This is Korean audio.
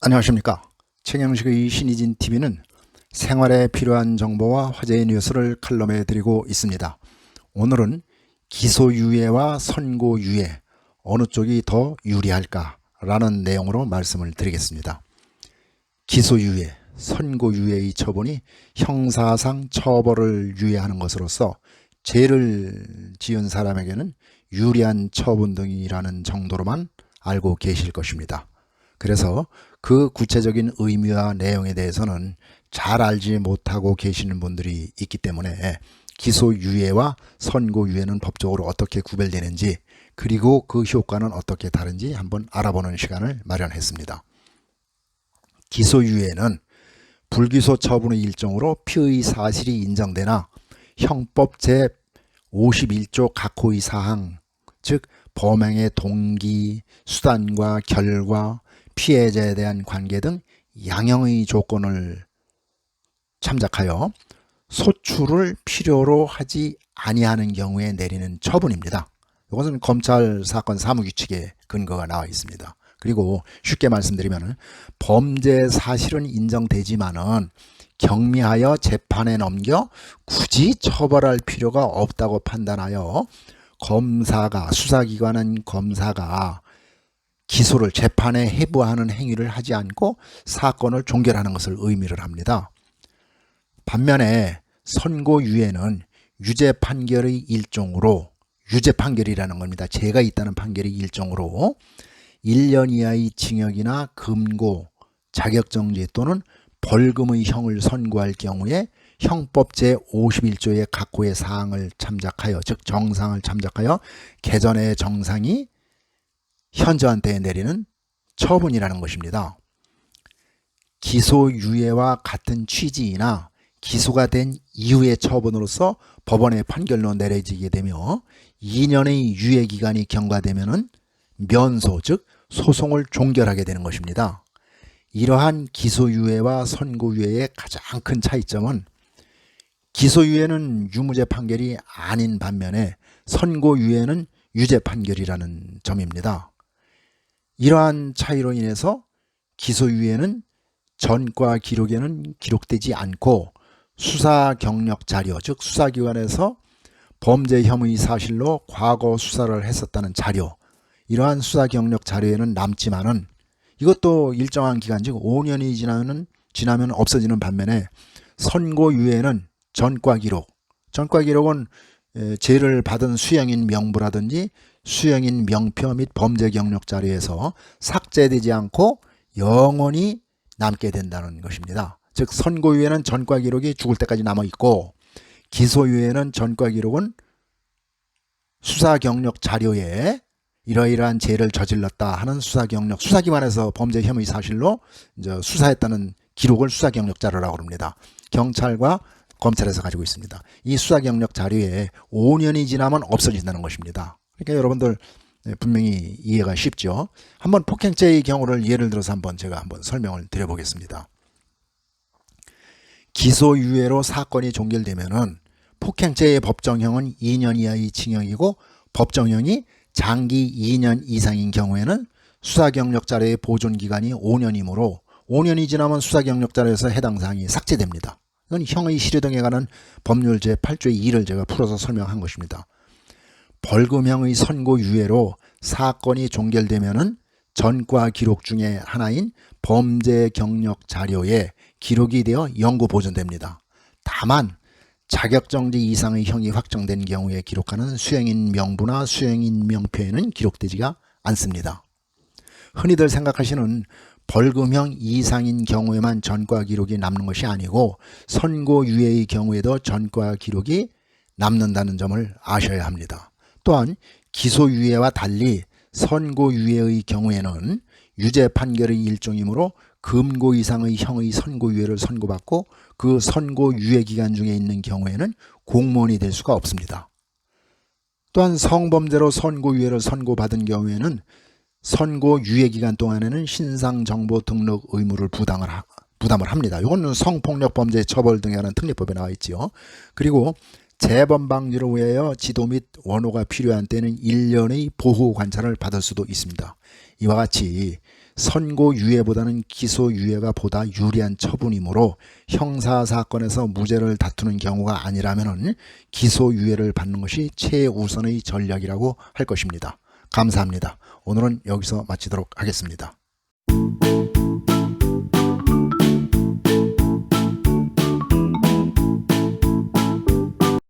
안녕하십니까. 최경식의 신의진 TV는 생활에 필요한 정보와 화제의 뉴스를 칼럼해 드리고 있습니다. 오늘은 기소유예와 선고유예 어느 쪽이 더 유리할까 라는 내용으로 말씀을 드리겠습니다. 기소유예, 선고유예의 처분이 형사상 처벌을 유예하는 것으로서 죄를 지은 사람에게는 유리한 처분 등이라는 정도로만 알고 계실 것입니다. 그래서 그 구체적인 의미와 내용에 대해서는 잘 알지 못하고 계시는 분들이 있기 때문에 기소유예와 선고유예는 법적으로 어떻게 구별되는지, 그리고 그 효과는 어떻게 다른지 한번 알아보는 시간을 마련했습니다. 기소유예는 불기소 처분의 일종으로 피의 사실이 인정되나 형법 제51조 각호의 사항, 즉 범행의 동기, 수단과 결과, 피해자에 대한 관계 등 양형의 조건을 참작하여 소출을 필요로 하지 아니하는 경우에 내리는 처분입니다. 이것은 검찰 사건 사무규칙에 근거가 나와 있습니다. 그리고 쉽게 말씀드리면 범죄 사실은 인정되지만은 경미하여 재판에 넘겨 굳이 처벌할 필요가 없다고 판단하여 검사가, 수사기관은 검사가 기소를 재판에 회부하는 행위를 하지 않고 사건을 종결하는 것을 의미를 합니다. 반면에 선고유예는 유죄 판결의 일종으로, 유죄 판결이라는 겁니다. 죄가 있다는 판결의 일종으로 1년 이하의 징역이나 금고, 자격정지 또는 벌금의 형을 선고할 경우에 형법 제51조의 각호의 사항을 참작하여, 즉 정상을 참작하여 개전의 정상이 현저한때에 내리는 처분이라는 것입니다. 기소유예와 같은 취지이나 기소가 된 이후의 처분으로서 법원의 판결로 내려지게 되며 2년의 유예기간이 경과되면 면소, 즉 소송을 종결하게 되는 것입니다. 이러한 기소유예와 선고유예의 가장 큰 차이점은 기소유예는 유무죄 판결이 아닌 반면에 선고유예는 유죄 판결이라는 점입니다. 이러한 차이로 인해서 기소유예는 전과 기록에는 기록되지 않고 수사 경력 자료, 즉 수사기관에서 범죄 혐의 사실로 과거 수사를 했었다는 자료, 이러한 수사 경력 자료에는 남지만은 이것도 일정한 기간, 즉 5년이 지나면 없어지는 반면에 선고유예는 전과 기록은 죄를 받은 수형인 명부라든지 수형인 명표 및 범죄 경력 자료에서 삭제되지 않고 영원히 남게 된다는 것입니다. 즉 선고유예는 전과 기록이 죽을 때까지 남아 있고, 기소유예는 전과 기록은 수사 경력 자료에 이러이러한 죄를 저질렀다 하는 수사 경력, 수사기관에서 범죄 혐의 사실로 이제 수사했다는 기록을 수사 경력 자료라고 합니다. 경찰과 검찰에서 가지고 있습니다. 이 수사 경력 자료에 5년이 지나면 없어진다는 것입니다. 그러니까 여러분들 분명히 이해가 쉽죠. 한번 폭행죄의 경우를 예를 들어서 제가 한번 설명을 드려보겠습니다. 기소유예로 사건이 종결되면은 폭행죄의 법정형은 2년 이하의 징역이고, 법정형이 장기 2년 이상인 경우에는 수사경력 자료의 보존기간이 5년이므로 5년이 지나면 수사경력 자료에서 해당 사항이 삭제됩니다. 이건 형의 실효 등에 관한 법률 제8조의 2를 제가 풀어서 설명한 것입니다. 벌금형의 선고유예로 사건이 종결되면은 전과 기록 중에 하나인 범죄 경력 자료에 기록이 되어 영구 보존됩니다. 다만 자격정지 이상의 형이 확정된 경우에 기록하는 수형인 명부나 수형인 명표에는 기록되지가 않습니다. 흔히들 생각하시는 벌금형 이상인 경우에만 전과 기록이 남는 것이 아니고 선고유예의 경우에도 전과 기록이 남는다는 점을 아셔야 합니다. 또한 기소유예와 달리 선고유예의 경우에는 유죄 판결의 일종이므로 금고 이상의 형의 선고유예를 선고받고 그 선고유예 기간 중에 있는 경우에는 공무원이 될 수가 없습니다. 또한 성범죄로 선고유예를 선고받은 경우에는 선고유예 기간 동안에는 신상정보 등록 의무를 부담을 합니다. 이거는 성폭력범죄 처벌 등에 관한 특례법에 나와 있지요. 그리고 재범 방지를 위하여 지도 및 원호가 필요한 때는 1년의 보호 관찰을 받을 수도 있습니다. 이와 같이 선고유예보다는 기소유예가 보다 유리한 처분이므로 형사사건에서 무죄를 다투는 경우가 아니라면 기소유예를 받는 것이 최우선의 전략이라고 할 것입니다. 감사합니다. 오늘은 여기서 마치도록 하겠습니다.